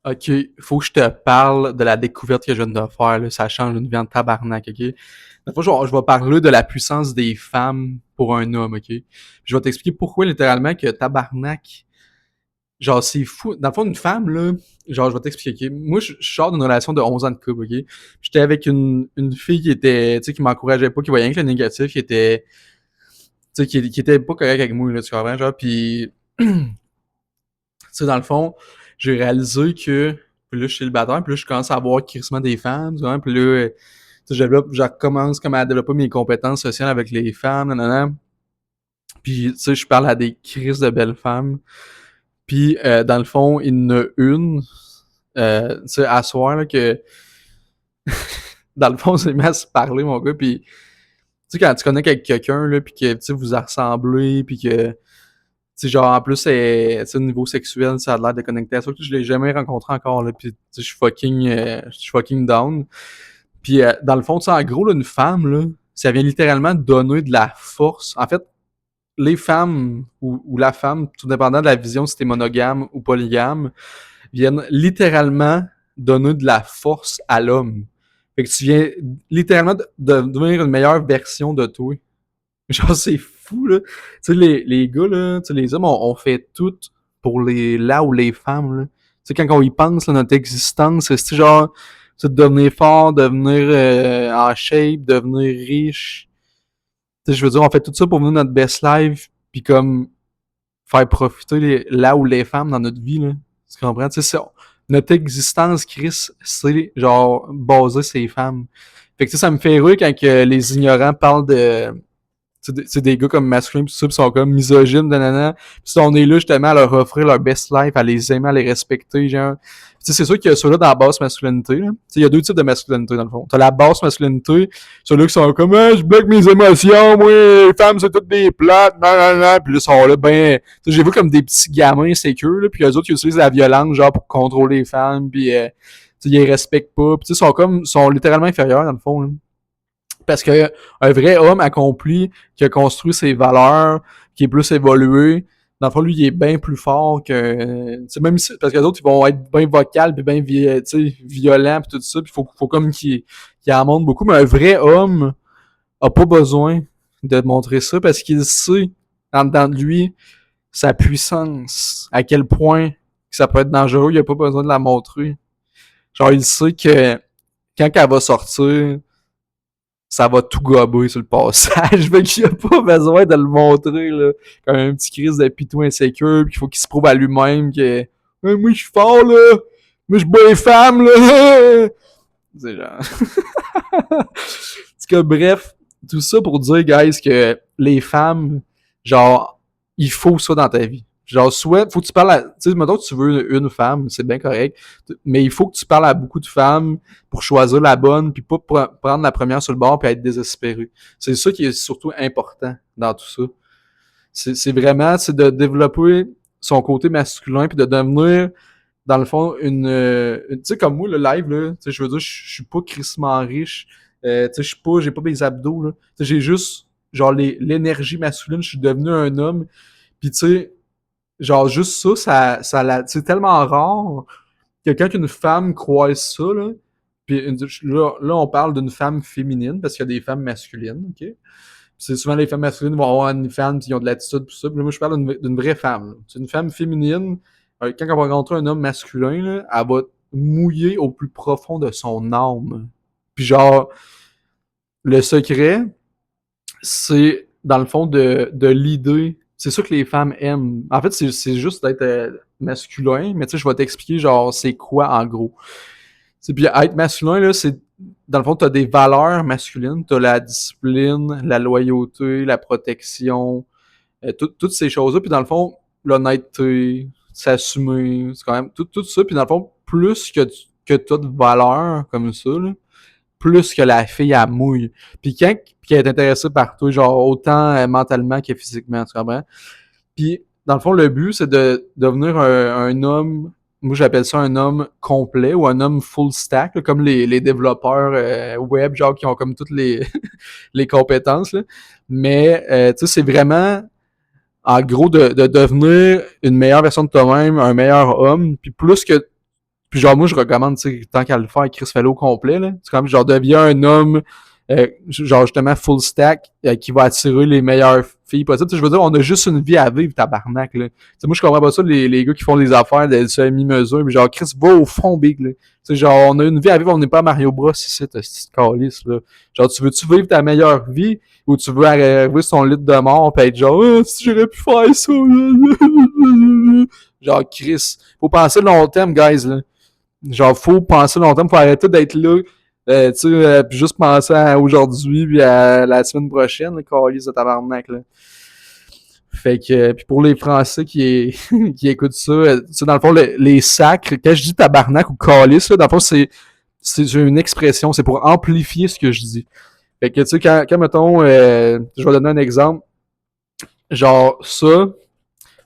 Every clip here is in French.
OK, faut que je te parle de la découverte que je viens de faire, là. Ça change une vie en tabarnak, OK? La fois, je vais parler de la puissance des femmes pour un homme, OK? Puis je vais t'expliquer pourquoi, littéralement, que tabarnak, genre, c'est fou. Dans le fond, une femme, là, genre, je vais t'expliquer, OK? Moi, je sors d'une relation de 11 ans de couple, OK? J'étais avec une fille qui était, tu sais, qui m'encourageait pas, qui voyait rien que le négatif, qui était, tu sais, qui était pas correct avec moi, là, tu comprends, genre, puis tu sais, dans le fond, j'ai réalisé que, puis là, je suis célibataire, puis là, je commence à avoir crissement des femmes, tu vois, puis là, tu sais, je recommence comme à développer mes compétences sociales avec les femmes, nanana. Puis, tu sais, je parle à des crises de belles femmes. Puis, dans le fond, il y en a une, tu sais, à soir, là, que, dans le fond, c'est mis à se parler, mon gars, puis, tu sais, quand tu connais quelqu'un, là, puis que, tu sais, vous ressemblez, puis que, tu sais, genre, en plus, tu sais, au niveau sexuel, ça a l'air de connecter à ça. Je l'ai jamais rencontré encore, là. Puis, tu sais, je suis fucking down. Puis, dans le fond, tu sais, en gros, là, une femme, là, ça vient littéralement donner de la force. En fait, les femmes, ou la femme, tout dépendant de la vision, si t'es monogame ou polygame, viennent littéralement donner de la force à l'homme. Fait que tu viens littéralement de devenir une meilleure version de toi. Genre, c'est fou, là. Tu sais, les gars, là, tu sais, les hommes, on fait tout pour là où les femmes, là. Tu sais, quand on y pense, là, notre existence, c'est genre, tu sais, de devenir fort, devenir en shape, devenir riche. Tu sais, je veux dire, on fait tout ça pour vivre notre best life, puis comme faire profiter là où les femmes dans notre vie, là. Tu comprends? Tu sais, notre existence, Chris, c'est genre basé sur les femmes. Fait que tu sais, ça me fait rire quand que les ignorants parlent de c'est des gars comme masculins pis tout ça, pis sont comme misogynes, nanana. Pis on est là justement à leur offrir leur best life, à les aimer, à les respecter, genre. Tu sais, c'est sûr qu'il y a ceux-là dans la basse masculinité, là. Tu sais, il y a deux types de masculinité, dans le fond. T'as la basse masculinité, ceux-là qui sont comme, ah, je bloque mes émotions, moi, les femmes, c'est toutes des plates, nanana. Pis là, ils sont là, ben, tu sais, j'ai vu comme des petits gamins sécures, là, pis eux autres qui utilisent la violence, genre, pour contrôler les femmes, pis, tu sais, ils les respectent pas, pis tu sais, sont littéralement inférieurs, dans le fond, là. Parce que un vrai homme accompli, qui a construit ses valeurs, qui est plus évolué, dans le fond, lui, il est bien plus fort que. Tu sais, même si. Parce que les autres, ils vont être bien vocales, puis bien violents, puis tout ça, puis faut comme qu'il en montre beaucoup. Mais un vrai homme a pas besoin de montrer ça parce qu'il sait, en dedans de lui, sa puissance, à quel point que ça peut être dangereux, il a pas besoin de la montrer. Genre, il sait que quand elle va sortir, ça va tout gober sur le passage. Fait qu'il a pas besoin de le montrer, là, comme un petit crise de pitou insécure, pis qu'il faut qu'il se prouve à lui-même que, moi, je suis fort, là! Moi, je bats les femmes, là! C'est genre. En tout cas, bref, tout ça pour dire, guys, que les femmes, genre, il faut ça dans ta vie. Genre, soit, faut que tu parles à, tu sais, mettons que tu veux une femme, c'est bien correct, mais il faut que tu parles à beaucoup de femmes pour choisir la bonne, puis pas prendre la première sur le bord puis être désespéré. C'est ça qui est surtout important dans tout ça. C'est vraiment, c'est de développer son côté masculin puis de devenir, dans le fond, tu sais, comme moi, le live, là, tu sais, je veux dire, je suis pas crissement riche, tu sais, j'ai pas mes abdos, là. Tu sais, j'ai juste, genre, l'énergie masculine, je suis devenu un homme, puis tu sais, genre, juste c'est tellement rare que quand une femme croise ça, là, puis là, on parle d'une femme féminine, parce qu'il y a des femmes masculines, ok? C'est souvent les femmes masculines vont avoir une femme, puis ils ont de l'attitude, tout ça. Puis là, moi, je parle d'une vraie femme. C'est une femme féminine. Quand elle va rencontrer un homme masculin, là, elle va mouiller au plus profond de son âme. Puis genre, le secret, c'est dans le fond de l'idée. C'est ça que les femmes aiment. En fait, c'est juste d'être masculin, mais tu sais, je vais t'expliquer genre c'est quoi en gros. C'est puis être masculin là, c'est dans le fond t'as des valeurs masculines, t'as la discipline, la loyauté, la protection, toutes ces choses-là. Puis dans le fond, l'honnêteté, s'assumer, c'est quand même tout ça. Puis dans le fond, plus que t'as de valeurs comme ça, là, plus que la fille elle mouille. Puis quand puis elle est intéressée par toi, genre autant mentalement que physiquement, tu comprends? Puis dans le fond, le but, c'est de devenir un homme, moi j'appelle ça un homme complet ou un homme full stack, là, comme les développeurs web, genre qui ont comme toutes les, les compétences. Là. Mais tu sais, c'est vraiment en gros de devenir une meilleure version de toi-même, un meilleur homme. Puis plus que Puis genre, moi, je recommande, tu sais, tant qu'à le faire, Chris fais-le au complet, là. C'est comme, genre, deviens un homme, genre, justement, full stack, qui va attirer les meilleures filles possibles. Tu sais, je veux dire, on a juste une vie à vivre, tabarnak, là. Tu sais, moi, je comprends pas ça, les gars qui font des affaires de semi-mesure, mais genre, Chris, va au fond, big, là. Tu sais, genre, on a une vie à vivre, on n'est pas Mario Bros ici, cette calice, là. Genre, tu veux-tu vivre ta meilleure vie, ou tu veux arriver sur ton lit de mort, pis être genre, si j'aurais pu faire ça, genre, Chris. Faut penser long terme, guys, là. Genre, faut penser longtemps, faut arrêter d'être là, tu sais, puis juste penser à aujourd'hui, puis à la semaine prochaine, le calice de tabarnak, là. Fait que, puis pour les Français qui écoutent ça, tu sais, dans le fond, les sacres, quand je dis tabarnak ou calice, là, dans le fond, c'est une expression, c'est pour amplifier ce que je dis. Fait que, tu sais, quand mettons, je vais donner un exemple, genre, ça,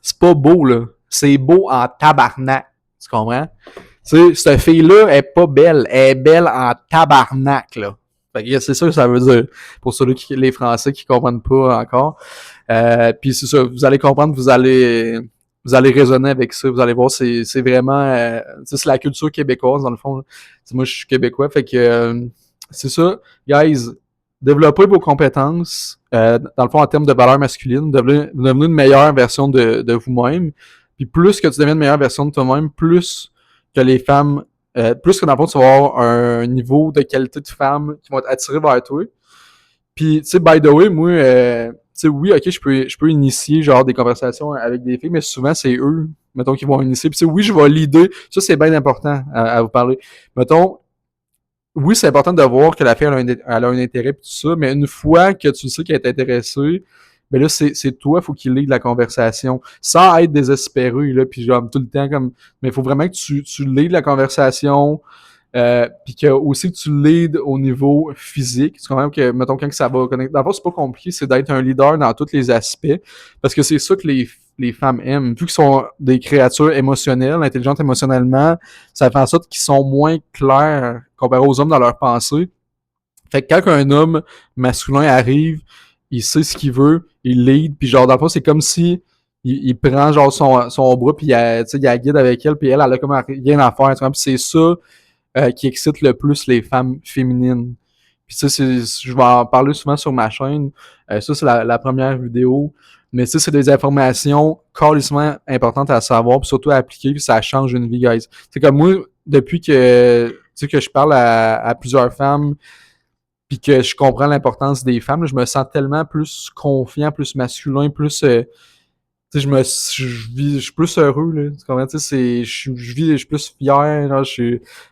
c'est pas beau, là. C'est beau en tabarnak. Tu comprends? Tu sais, cette fille-là est pas belle. Elle est belle en tabarnak, là. Fait que c'est ça que ça veut dire. Pour ceux les Français qui comprennent pas encore. Puis c'est ça, vous allez comprendre, vous allez raisonner avec ça. Vous allez voir, c'est vraiment, c'est la culture québécoise, dans le fond. Moi, je suis québécois. Fait que, c'est ça. Guys, développez vos compétences, dans le fond, en termes de valeur masculine. Devenez une meilleure version de vous-même. Puis plus que tu deviens une meilleure version de toi-même, plus que les femmes, plus que dans le fond, tu vas avoir un niveau de qualité de femmes qui vont être attirées vers toi. Puis, tu sais, by the way, moi, tu sais, oui, ok, je peux initier genre des conversations avec des filles, mais souvent, c'est eux, mettons, qui vont initier. Puis, tu sais, oui, je vais l'idée. Ça, c'est bien important à vous parler. Mettons, oui, c'est important de voir que la fille elle a un intérêt pis tout ça, mais une fois que tu sais qu'elle est intéressée, ben là, c'est toi, faut qu'il lead la conversation. Sans être désespéré, là, puis genre tout le temps comme. Mais il faut vraiment que tu lead la conversation. Puis que aussi que tu leads au niveau physique. C'est quand même que, mettons, quand ça va connecter. D'abord, c'est pas compliqué, c'est d'être un leader dans tous les aspects. Parce que c'est ça que les femmes aiment. Vu qu'ils sont des créatures émotionnelles, intelligentes émotionnellement, ça fait en sorte qu'ils sont moins clairs comparé aux hommes dans leurs pensées. Fait que quand un homme masculin arrive, il sait ce qu'il veut, il lead, puis genre, dans le fond, c'est comme si il prend genre son bras, puis il la guide avec elle, puis elle a comme rien à faire. Puis c'est ça qui excite le plus les femmes féminines. Puis ça, je vais en parler souvent sur ma chaîne. Ça, c'est la première vidéo. Mais ça, c'est des informations carrément importantes à savoir, puis surtout à appliquer, puis ça change une vie, guys. C'est comme moi, depuis que, tu sais, que je parle à plusieurs femmes, puis que je comprends l'importance des femmes, là, je me sens tellement plus confiant, plus masculin, plus... tu sais, je suis plus heureux, là. Tu comprends? Tu sais, je suis plus fier, là,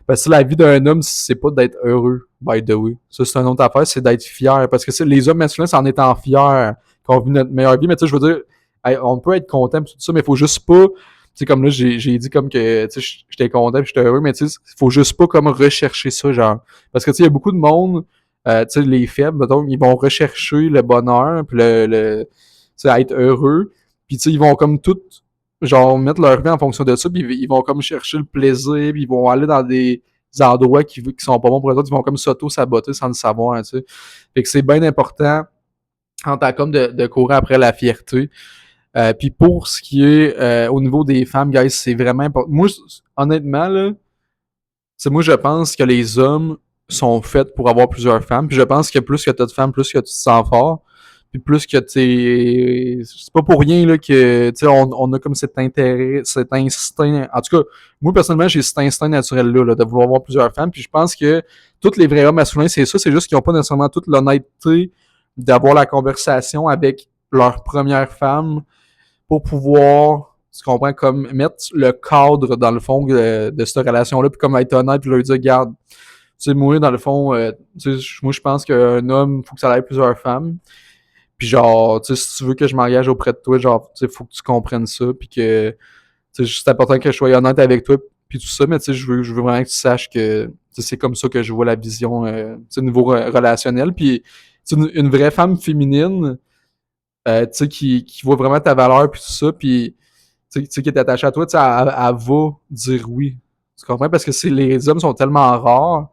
parce que la vie d'un homme, c'est pas d'être heureux, by the way. Ça, c'est une autre affaire, c'est d'être fier. Parce que les hommes masculins, c'est en étant fiers qu'on vit notre meilleure vie. Mais tu sais, je veux dire, hey, on peut être content pis tout ça, mais il faut juste pas, tu sais, comme là, j'ai dit comme que, tu sais, j'étais content pis j'étais heureux, mais tu sais, faut juste pas comme rechercher ça, genre. Parce que tu sais, il y a beaucoup de monde, tu sais, les faibles, donc, ils vont rechercher le bonheur pis tu sais, être heureux. Puis tu sais, ils vont comme tout, genre, mettre leur vie en fonction de ça, puis ils vont comme chercher le plaisir, puis ils vont aller dans des endroits qui sont pas bons pour eux autres, ils vont comme s'auto-saboter sans le savoir, tu sais. Fait que c'est bien important en tant qu'homme de courir après la fierté. Puis pour ce qui est au niveau des femmes, guys, c'est vraiment important. Moi, honnêtement, là, c'est moi je pense que les hommes sont faits pour avoir plusieurs femmes. Puis je pense que plus que t'as de femmes, plus que tu te sens fort. Puis plus que t'es. C'est pas pour rien là que tu sais, on a comme cet intérêt, cet instinct. En tout cas, moi personnellement, j'ai cet instinct naturel-là là, de vouloir avoir plusieurs femmes. Puis je pense que tous les vrais hommes masculins, c'est ça, c'est juste qu'ils n'ont pas nécessairement toute l'honnêteté d'avoir la conversation avec leur première femme pour pouvoir, tu comprends, comme mettre le cadre dans le fond de cette relation-là, puis comme être honnête, puis leur dire, regarde, tu sais, moi, dans le fond, moi, je pense qu'un homme, il faut que ça aille plusieurs femmes. Puis genre, tu sais, si tu veux que je m'engage auprès de toi, genre, tu sais, faut que tu comprennes ça, puis que, tu sais, c'est important que je sois honnête avec toi, puis tout ça, mais tu sais, je veux vraiment que tu saches que, tu sais, c'est comme ça que je vois la vision, tu sais, au niveau relationnel. Puis, tu sais, une vraie femme féminine, tu sais, qui voit vraiment ta valeur, puis tout ça, puis, tu sais, qui est attachée à toi, tu sais, elle va dire oui. Tu comprends? Parce que les hommes sont tellement rares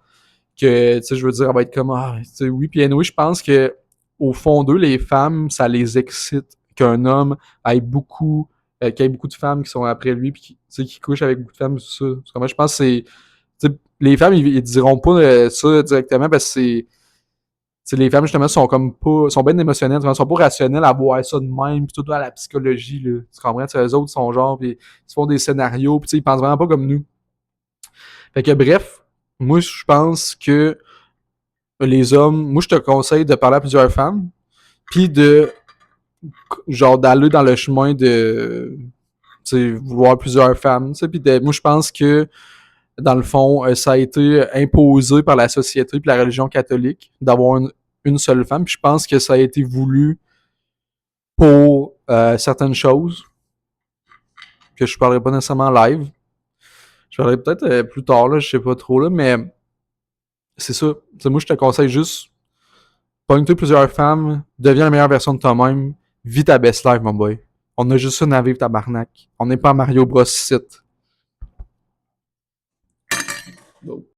que, tu sais, je veux dire, elle va être comme, ah, tu sais, oui. Puis, anyway, je pense que, au fond d'eux, les femmes, ça les excite qu'un homme ait beaucoup qu'il y ait beaucoup de femmes qui sont après lui, puis qui couchent avec beaucoup de femmes, tout ça. Parce que moi, je pense que c'est... les femmes, ils diront pas ça directement parce que les femmes, justement, sont comme pas... sont bien émotionnelles, sont pas rationnelles à voir ça de même, pis tout à la psychologie, là. Tu comprends? Eux autres sont genre, pis ils se font des scénarios, pis ils pensent vraiment pas comme nous. Fait que bref, moi, je pense que les hommes... Moi, je te conseille de parler à plusieurs femmes, puis genre, d'aller dans le chemin de... vouloir plusieurs femmes, puis moi, je pense que dans le fond, ça a été imposé par la société et la religion catholique d'avoir une seule femme. Puis je pense que ça a été voulu pour certaines choses que je parlerai pas nécessairement live. Je parlerai peut-être plus tard, là, je sais pas trop, là, mais c'est ça. Moi, je te conseille juste, pogne-toi plusieurs femmes, deviens la meilleure version de toi-même, vis ta best life, mon boy. On a juste une à vivre, tabarnak. On n'est pas à Mario Bros. Site.